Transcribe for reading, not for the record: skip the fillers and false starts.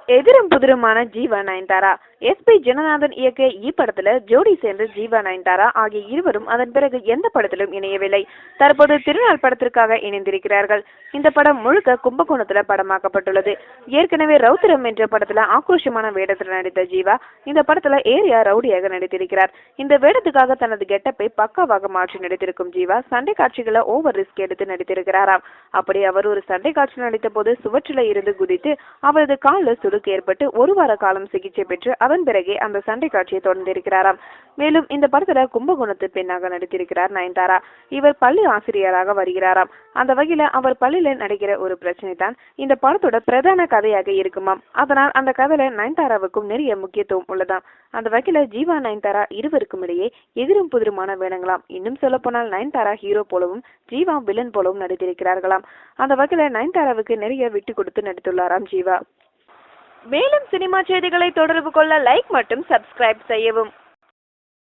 எதிரும் புதிருமான ஜீவா நயன்தாரா. எஸ்பி ஜனநாதன் இயக்க இப்படத்துல ஜோடி சேர்ந்து ஜீவா நயன்தாரா ஆகிய இருவரும் அதன் பிறகு எந்த படத்திலும் இணையவில்லை. தற்போது திருநாள் படத்திற்காக இணைந்திருக்கிறார்கள். இந்த படம் முழுக்க கும்பகோணத்துல படமாக்கப்பட்டுள்ளது. ஏற்கனவே ரவுத்திரம் என்ற படத்துல ஆக்ரோஷமான வேடத்தில் நடித்த ஜீவா இந்த படத்துல ஏரியா ரவுடியாக நடித்திருக்கிறார். இந்த வேடத்துக்காக தனது கெட்டப்பை பக்காவாக மாற்றி நடித்திருக்கும் ஜீவா சண்டை காட்சிகளை ஓவர் ரிஸ்க் எடுத்து நடித்திருக்கிறாராம். அப்படி அவர் ஒரு சண்டை காட்சி நடித்த போது சுவற்றில இருந்து குதித்து அவரது காலில் சுருக்கு ஏற்பட்டு ஒரு வார காலம் சிகிச்சை பெற்று அதன் பிறகே அந்த சண்டை காட்சியை தொடர்ந்திருக்கிறாராம். மேலும் இந்த படத்துல கும்பகோணத்து பெண்ணாக நடித்திருக்கிறார் நயன்தாரா. இவர் பள்ளி ஆசிரியராக வருகிறாராம். அந்த வகையில அவர் பள்ளியில நடிக்கிற ஒரு பிரச்சனை தான் இந்த படத்தோட பிரதான கதையாக இருக்குமாம். அதனால் அந்த கதையில நயன்தாராவுக்கும் நிறைய முக்கியத்துவம் உள்ளதாம். அந்த வகையில ஜீவா நயன்தாரா இருவருக்கும் இடையே எதிரும் புதிருமான வேடங்களாம். இன்னும் சொல்ல போனால் நயன்தாரா ஹீரோ போலவும் ஜீவா வில்லன் போலவும் நடித்திருக்கிறார்களாம். அந்த வகையில நயன்தாராவுக்கு நிறைய விட்டு கொடுத்து நடித்துள்ளாராம் ஜீவா. மேலும் சினிமா செய்திகளை தொடர்பு கொள்ள லைக் மற்றும் சப்ஸ்கிரைப் செய்யவும்.